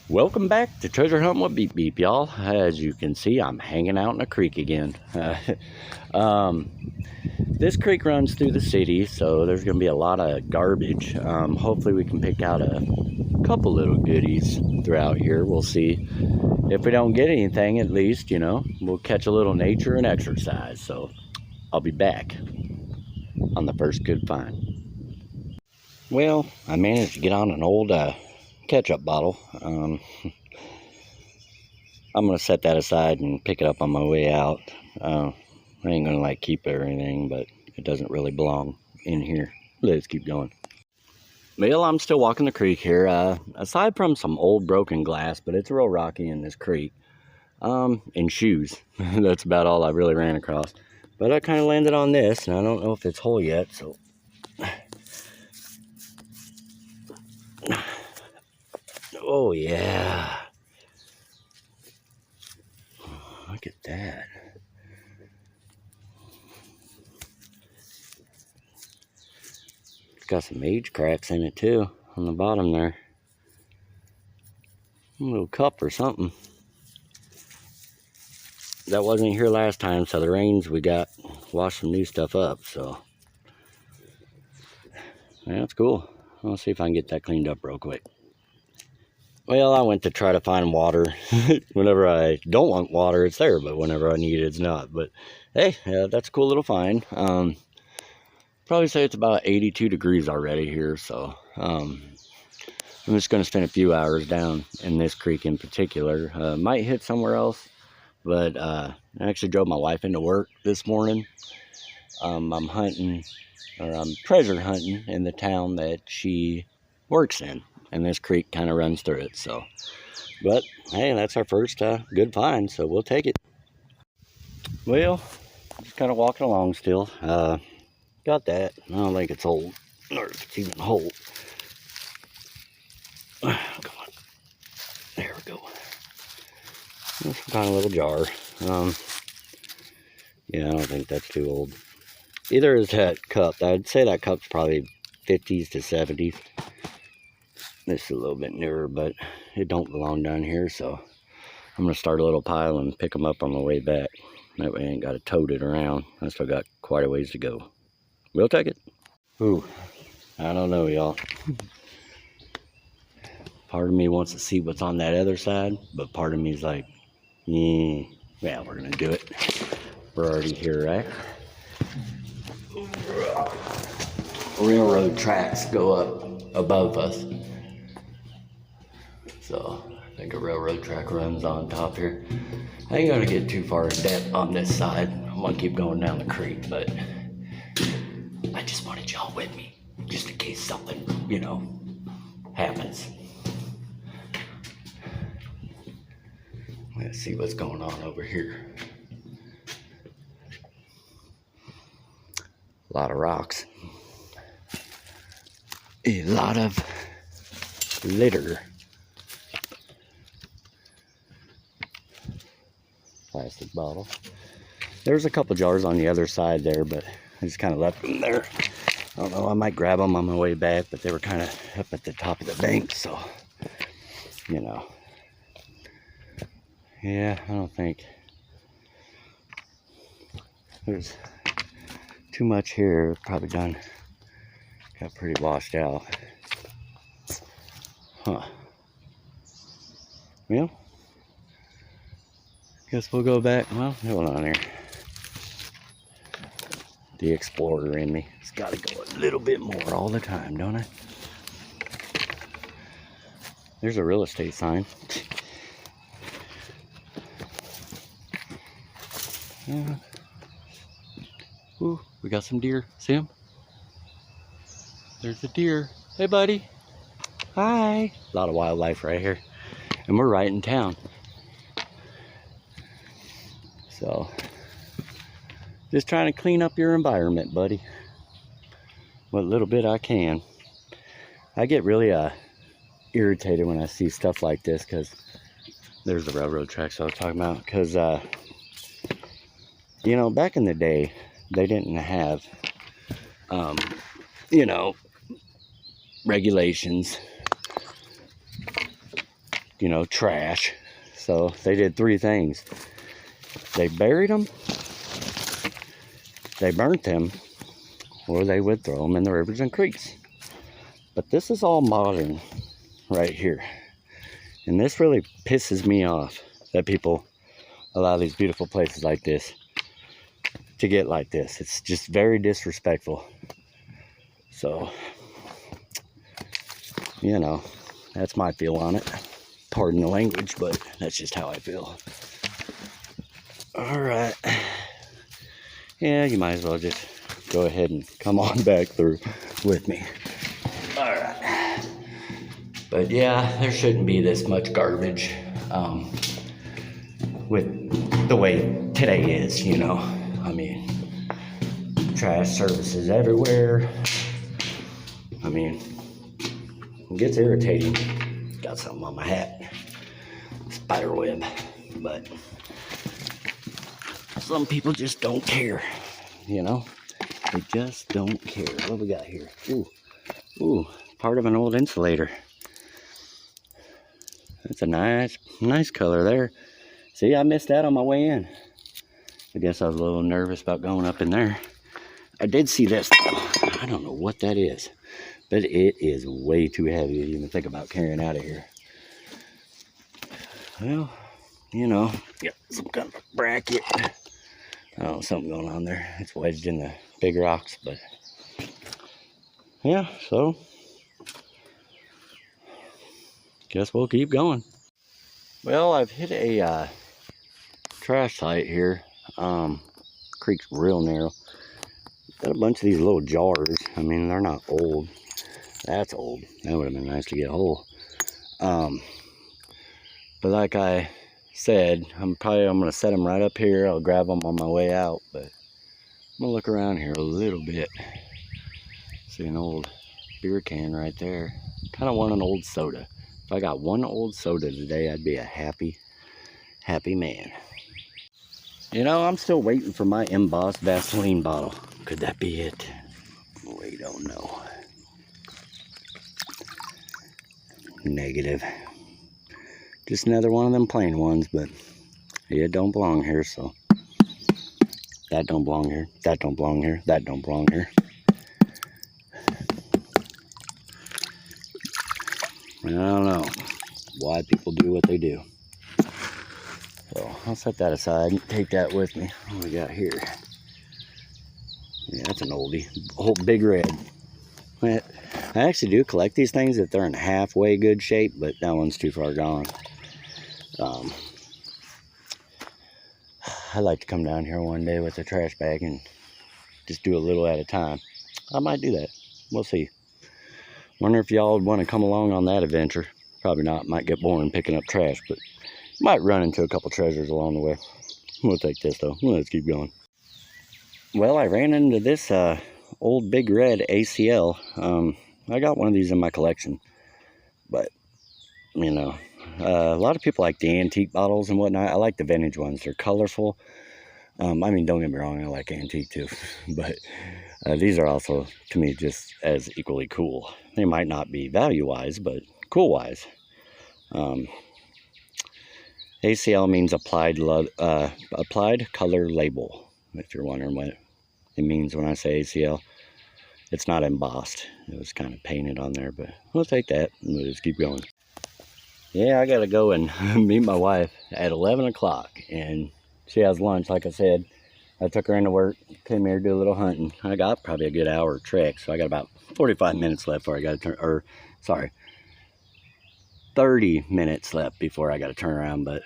Welcome back to Treasure Hunting with BeepBeep, y'all. As you can see, I'm hanging out in a creek again. This creek runs through the city, so there's going to be a lot of garbage. Hopefully we can pick out a couple little goodies throughout here. We'll see. If we don't get anything, at least, you know, we'll catch a little nature and exercise. So I'll be back on the first good find. Well, I managed to get on an old ketchup bottle. I'm gonna set that aside and pick it up on my way out. I ain't gonna like keep it or anything, but it doesn't really belong in here. Let's keep going. Well, I'm still walking the creek here, aside from some old broken glass, but it's real rocky in this creek, and shoes. That's about all I really ran across. But I kind of landed on this, and I don't know if it's whole yet, so oh yeah, look at that. It's got some age cracks in it too on the bottom there. A little cup or something. That wasn't here last time, so the rains we got washed some new stuff up, so yeah, that's cool. I'll see if I can get that cleaned up real quick. Well, I went to try to find water. Whenever I don't want water, it's there, but whenever I need it, it's not. But hey, that's a cool little find. Probably say it's about 82 degrees already here, so I'm just going to spend a few hours down in this creek in particular. Might hit somewhere else, but I actually drove my wife into work this morning. I'm hunting, or I'm treasure hunting in the town that she works in. And this creek kind of runs through it, so. But, hey, that's our first good find, so we'll take it. Well, just kind of walking along still. Got that. I don't think it's old, or if it's even whole. Come on. There we go. Some kind of little jar. Yeah, I don't think that's too old. Either is that cup. I'd say that cup's probably 50s to 70s. This is a little bit newer, but it don't belong down here, so I'm going to start a little pile and pick them up on the way back. That way I ain't got to tote it around. I still got quite a ways to go. We'll take it. Ooh, I don't know, y'all. Part of me wants to see what's on that other side, but part of me is like, yeah, well, we're going to do it. We're already here, right? Railroad tracks go up above us. So I think a railroad track runs on top here. I ain't gonna get too far in depth on this side. I'm gonna keep going down the creek, but I just wanted y'all with me, just in case something, you know, happens. Let's see what's going on over here. A lot of rocks. A lot of litter. Plastic bottle. There's a couple jars on the other side there, but I just kind of left them there. I don't know, I might grab them on my way back, but they were kind of up at the top of the bank, so, you know. Yeah, I don't think there's too much here. Probably got pretty washed out. Huh. Well, guess we'll go back. Well, hold on here. The explorer in me. It's got to go a little bit more all the time, don't I? There's a real estate sign. Ooh, we got some deer. See them? There's a deer. Hey, buddy. Hi. A lot of wildlife right here. And we're right in town. So, Just trying to clean up your environment, buddy. What little bit I can. I get really irritated when I see stuff like this, because there's the railroad tracks I was talking about. Because, you know, back in the day, they didn't have, you know, regulations, you know, trash. So they did three things. They buried them, they burnt them, or they would throw them in the rivers and creeks. But this is all modern right here. And this really pisses me off that people allow these beautiful places like this to get like this. It's just very disrespectful. So, you know, that's my feel on it. Pardon the language, but that's just how I feel. All right. Yeah, you might as well just go ahead and come on back through with me. All right. But yeah, there shouldn't be this much garbage with the way today is, you know. I mean, trash services everywhere. I mean, it gets irritating. Got something on my hat. Spider web. But some people just don't care, you know. They just don't care. What do we got here? Ooh, part of an old insulator. That's a nice color there. See, I missed that on my way in. I guess I was a little nervous about going up in there. I did see this. I don't know what that is, but it is way too heavy to even think about carrying out of here. Well, you know, got some kind of a bracket. Oh, something going on there. It's wedged in the big rocks, but yeah, so guess we'll keep going. Well, I've hit a trash site here. Creek's real narrow. Got a bunch of these little jars. I mean, they're not old. That's old. That would have been nice to get whole. But like I said, I'm gonna set them right up here. I'll grab them on my way out, but I'm gonna look around here a little bit. See an old beer can right there. Kind of want an old soda. If I got one old soda today, I'd be a happy man. You know, I'm still waiting for my embossed Vaseline bottle. Could that be it? We don't know. Negative. Just another one of them plain ones, but it don't belong here, so. That don't belong here. That don't belong here. That don't belong here. I don't know why people do what they do. So I'll set that aside and take that with me. What do we got here? Yeah, that's an oldie. Whole big red. I actually do collect these things if they're in halfway good shape, but that one's too far gone. I'd like to come down here one day with a trash bag and just do a little at a time. I might do that. We'll see. Wonder if y'all would want to come along on that adventure. Probably not. Might get boring picking up trash, but might run into a couple treasures along the way. We'll take this though. Let's keep going. Well, I ran into this old big red ACL. I got one of these in my collection, but you know, a lot of people like the antique bottles and whatnot. I like the vintage ones. They're colorful. I mean, don't get me wrong, I like antique too, but these are also, to me, just as equally cool. They might not be value-wise, but cool-wise. ACL means applied color label, if you're wondering what it means when I say ACL. It's not embossed. It was kind of painted on there, but we'll take that and we'll just keep going. Yeah, I got to go and meet my wife at 11 o'clock, and she has lunch, like I said. I took her into work, came here to do a little hunting. I got probably a good hour trek, so I got about 45 minutes left before I got to turn, or sorry, 30 minutes left before I got to turn around. But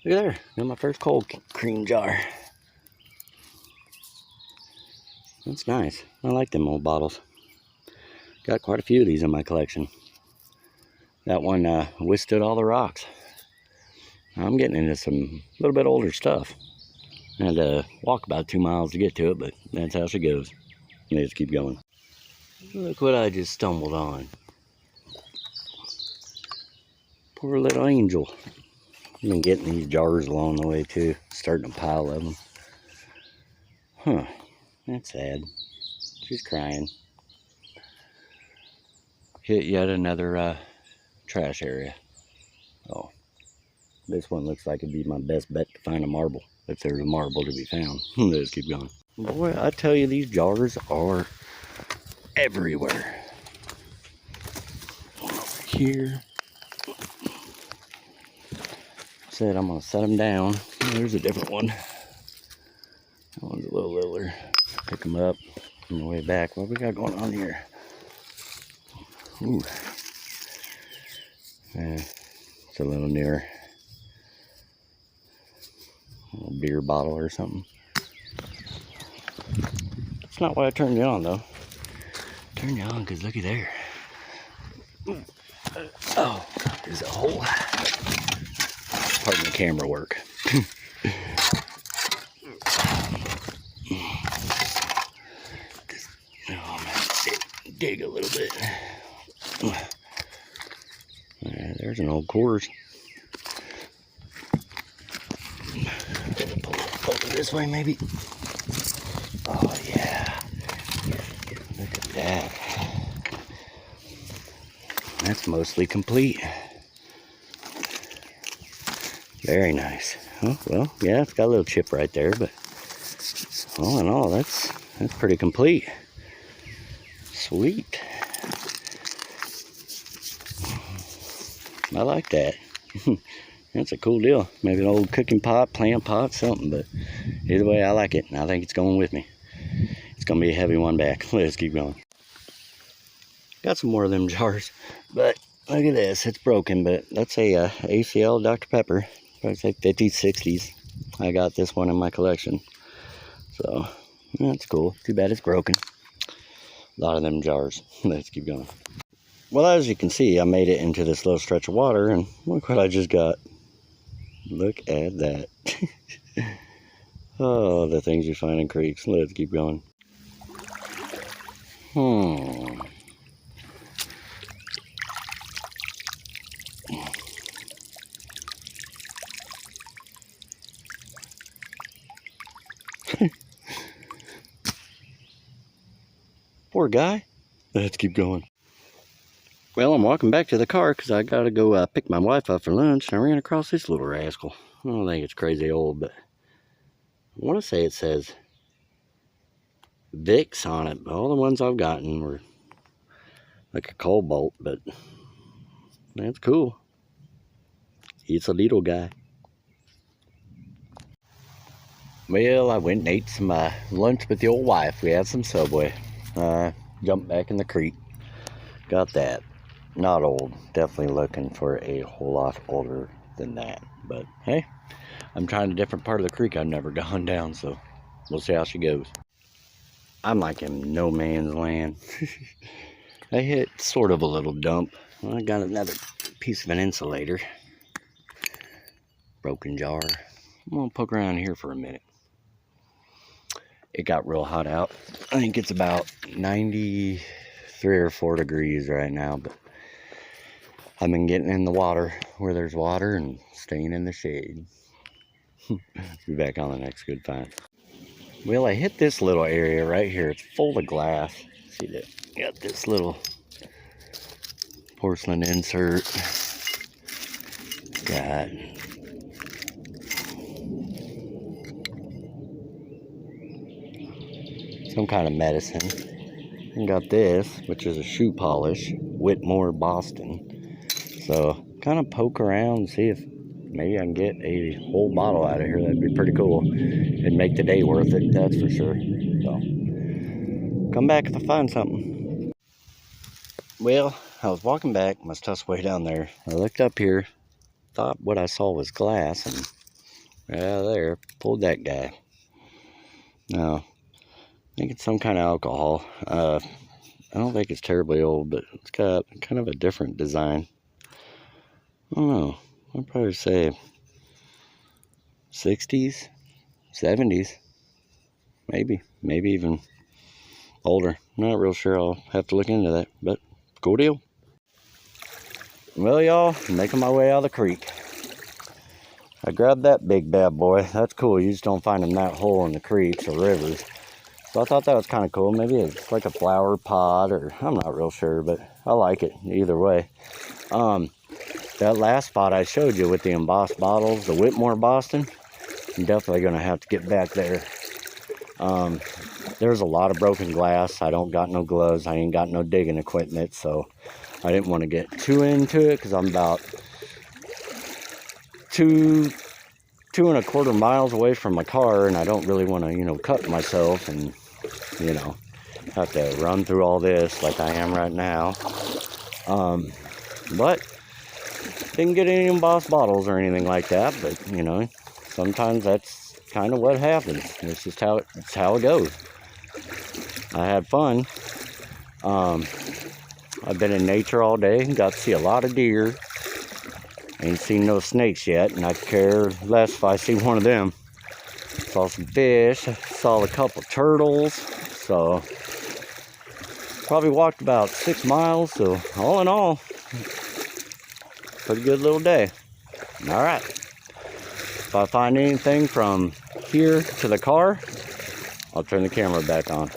look at there, got my first cold cream jar. That's nice. I like them old bottles. Got quite a few of these in my collection. That one withstood all the rocks. I'm getting into some little bit older stuff. I had to walk about 2 miles to get to it, but that's how she goes. Let's keep going. Look what I just stumbled on. Poor little angel. I've been getting these jars along the way too, starting a pile of them. Huh, that's sad. She's crying. Hit yet another trash area. Oh, this one looks like it'd be my best bet to find a marble, if there's a marble to be found. Let's keep going. Boy, I tell you, these jars are everywhere. Over here. Said I'm gonna set them down. There's a different one. That one's a little littler. Pick them up on the way back. What we got going on here? Ooh. It's a little newer. A little beer bottle or something. That's not why I turned you on though. Turned you on because looky there. Oh, there's a hole. Pardon the camera work. Dig a little bit. There's an old quarters. Pull it this way maybe. Oh yeah. Look at that. That's mostly complete. Very nice. Oh, well, yeah, it's got a little chip right there, but all in all, that's pretty complete. Sweet. I like that. That's a cool deal. Maybe an old cooking pot, plant pot, something, but either way, I like it. I think it's going with me. It's going to be a heavy one back. Let's keep going. Got some more of them jars, but look at this. It's broken, but that's a ACL Dr. Pepper. Probably say 50s, 60s. I got this one in my collection. So, that's cool. Too bad it's broken. A lot of them jars. Let's keep going. Well, as you can see, I made it into this little stretch of water, and look what I just got. Look at that. Oh, the things you find in creeks. Let's keep going. Poor guy. Let's keep going. Well, I'm walking back to the car because I got to go pick my wife up for lunch, and I ran across this little rascal. I don't think it's crazy old, but I want to say it says Vicks on it. All the ones I've gotten were like a cobalt, but that's cool. It's a little guy. Well, I went and ate some lunch with the old wife. We had some Subway. Jumped back in the creek. Got that. Not old. Definitely looking for a whole lot older than that. But hey, I'm trying a different part of the creek I've never gone down, so we'll see how she goes. I'm like in no man's land. I hit sort of a little dump. Well, I got another piece of an insulator. Broken jar. I'm gonna poke around here for a minute. It got real hot out. I think it's about 93 or 4 degrees right now, but I've been getting in the water where there's water and staying in the shade. Be back on the next good find. Well, I hit this little area right here. It's full of glass. See that? Got this little porcelain insert. Got some kind of medicine. And got this, which is a shoe polish, Whitmore Boston. So kind of poke around and see if maybe I can get a whole bottle out of here. That'd be pretty cool. It'd make the day worth it, that's for sure. So come back if I find something. Well, I was walking back, my stuff's way down there. I looked up here, thought what I saw was glass, and right out of there, pulled that guy. Now, I think it's some kind of alcohol. I don't think it's terribly old, but it's got kind of a different design. I don't know. I'd probably say 60s, 70s. Maybe even older. Not real sure. I'll have to look into that, but cool deal. Well, y'all, making my way out of the creek. I grabbed that big bad boy. That's cool. You just don't find them that hole in the creeks or rivers. So I thought that was kind of cool. Maybe it's like a flower pot, or I'm not real sure, but I like it either way. That last spot I showed you with the embossed bottles, the Whitmore Boston, I'm definitely going to have to get back there. There's a lot of broken glass. I don't got no gloves. I ain't got no digging equipment, so I didn't want to get too into it because I'm about 2.25 miles away from my car, and I don't really want to, you know, cut myself and, you know, have to run through all this like I am right now. But didn't get any embossed bottles or anything like that, but, you know, sometimes that's kind of what happens. It's just how it goes. I had fun. I've been in nature all day and got to see a lot of deer. Ain't seen no snakes yet, and I care less if I see one of them. Saw some fish, saw a couple turtles, so probably walked about 6 miles, so all in all, pretty good little day. All right, if I find anything from here to the car, I'll turn the camera back on.